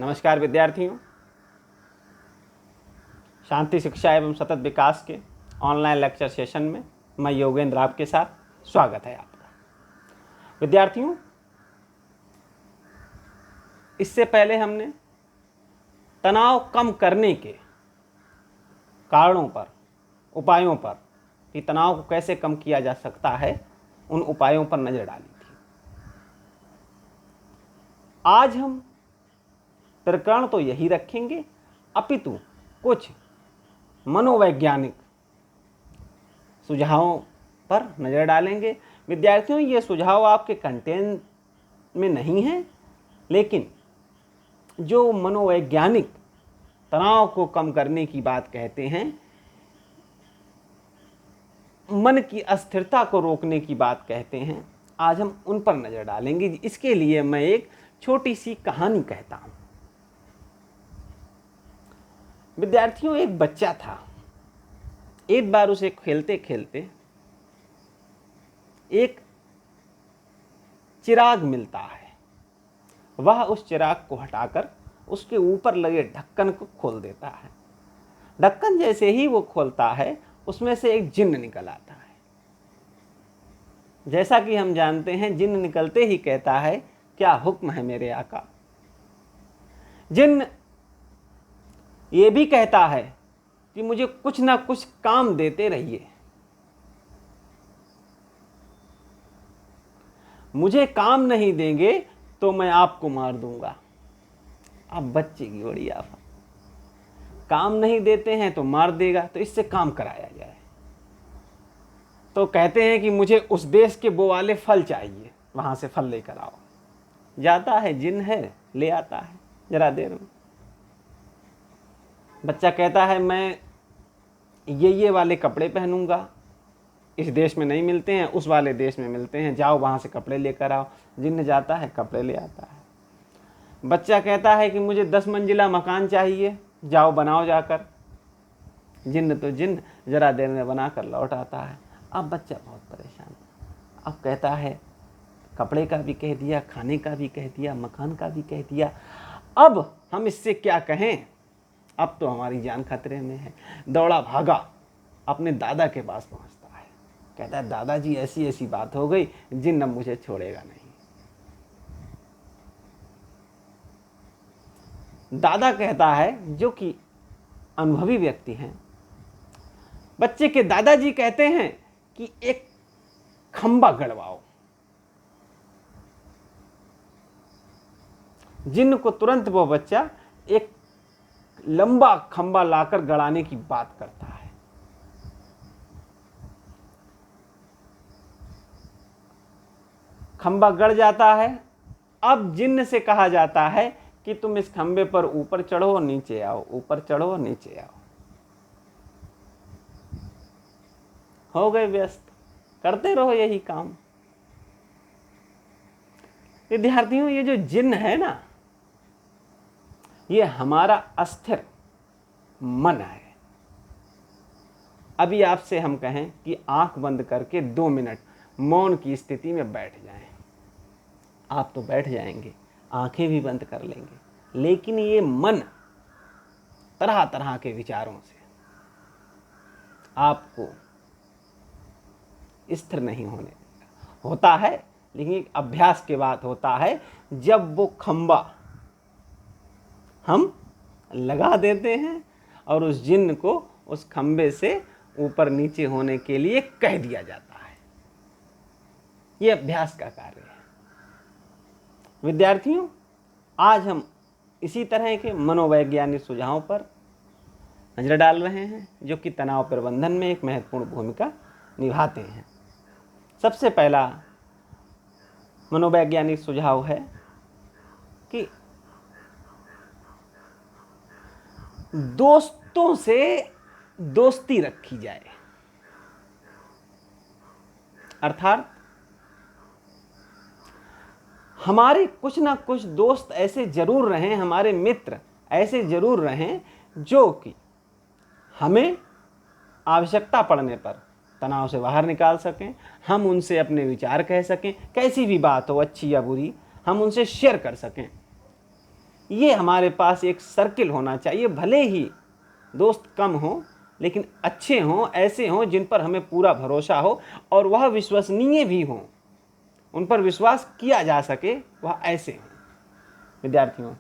नमस्कार विद्यार्थियों, शांति शिक्षा एवं सतत विकास के ऑनलाइन लेक्चर सेशन में मैं योगेंद्र आपके साथ स्वागत है आपका। विद्यार्थियों, इससे पहले हमने तनाव कम करने के कारणों पर, उपायों पर, कि तनाव को कैसे कम किया जा सकता है, उन उपायों पर नजर डाली थी। आज हम प्रकरण तो यही रखेंगे, अपितु कुछ मनोवैज्ञानिक सुझावों पर नज़र डालेंगे। विद्यार्थियों, ये सुझाव आपके कंटेंट में नहीं है, लेकिन जो मनोवैज्ञानिक तनाव को कम करने की बात कहते हैं, मन की अस्थिरता को रोकने की बात कहते हैं, आज हम उन पर नज़र डालेंगे। इसके लिए मैं एक छोटी सी कहानी कहता हूँ। विद्यार्थियों, एक बच्चा था। एक बार उसे खेलते खेलते एक चिराग मिलता है। वह उस चिराग को हटाकर उसके ऊपर लगे ढक्कन को खोल देता है। ढक्कन जैसे ही वो खोलता है, उसमें से एक जिन्न निकल आता है। जैसा कि हम जानते हैं, जिन्न निकलते ही कहता है, क्या हुक्म है मेरे आका। जिन्न ये भी कहता है कि मुझे कुछ ना कुछ काम देते रहिए, मुझे काम नहीं देंगे तो मैं आपको मार दूंगा। अब बच्चे की बड़ी आफत, काम नहीं देते हैं तो मार देगा, तो इससे काम कराया जाए। तो कहते हैं कि मुझे उस देश के वो वाले फल चाहिए, वहां से फल लेकर आओ। जाता है, जिन्न है, ले आता है जरा देर में। बच्चा कहता है, मैं ये वाले कपड़े पहनूंगा, इस देश में नहीं मिलते हैं, उस वाले देश में मिलते हैं, जाओ वहाँ से कपड़े लेकर आओ। जिन्न जाता है, कपड़े ले आता है। बच्चा कहता है कि मुझे 10 मंजिला मकान चाहिए, जाओ बनाओ जाकर। जिन्न तो जिन्न जरा देर में बना कर लौट आता है। अब बच्चा बहुत परेशान, अब कहता है, कपड़े का भी कह दिया, खाने का भी कह दिया, मकान का भी कह दिया, अब हम इससे क्या कहें, अब तो हमारी जान खतरे में है। दौड़ा भागा, अपने दादा के पास पहुंचता है। कहता है, दादाजी ऐसी ऐसी बात हो गई, जिन्न अब मुझे छोड़ेगा नहीं। दादा कहता है, जो कि अनुभवी व्यक्ति हैं, बच्चे के दादाजी कहते हैं कि एक खंबा गड़वाओ। जिन्न को तुरंत वो बच्चा एक लंबा खंबा लाकर गड़ाने की बात करता है। खंबा गड़ जाता है। अब जिन्न से कहा जाता है कि तुम इस खंबे पर ऊपर चढ़ो और नीचे आओ, ऊपर चढ़ो और नीचे आओ। हो गए व्यस्त, करते रहो यही काम। विद्यार्थियों, ये जो जिन्न है ना, ये हमारा अस्थिर मन है। अभी आपसे हम कहें कि आंख बंद करके 2 मिनट मौन की स्थिति में बैठ जाएं, आप तो बैठ जाएंगे, आंखें भी बंद कर लेंगे, लेकिन ये मन तरह तरह के विचारों से आपको स्थिर नहीं होने देगा। होता है, लेकिन एक अभ्यास के बाद होता है, जब वो खंबा हम लगा देते हैं और उस जिन्न को उस खंबे से ऊपर नीचे होने के लिए कह दिया जाता है। ये अभ्यास का कार्य है। विद्यार्थियों, आज हम इसी तरह के मनोवैज्ञानिक सुझावों पर नजर डाल रहे हैं, जो कि तनाव प्रबंधन में एक महत्वपूर्ण भूमिका निभाते हैं। सबसे पहला मनोवैज्ञानिक सुझाव है कि दोस्तों से दोस्ती रखी जाए। अर्थात हमारे कुछ ना कुछ दोस्त ऐसे जरूर रहें, हमारे मित्र ऐसे जरूर रहें, जो कि हमें आवश्यकता पड़ने पर तनाव से बाहर निकाल सकें। हम उनसे अपने विचार कह सकें, कैसी भी बात हो, अच्छी या बुरी, हम उनसे शेयर कर सकें। ये हमारे पास एक सर्किल होना चाहिए। भले ही दोस्त कम हों लेकिन अच्छे हों, ऐसे हों जिन पर हमें पूरा भरोसा हो और वह विश्वसनीय भी हों, उन पर विश्वास किया जा सके, वह ऐसे हों। विद्यार्थियों,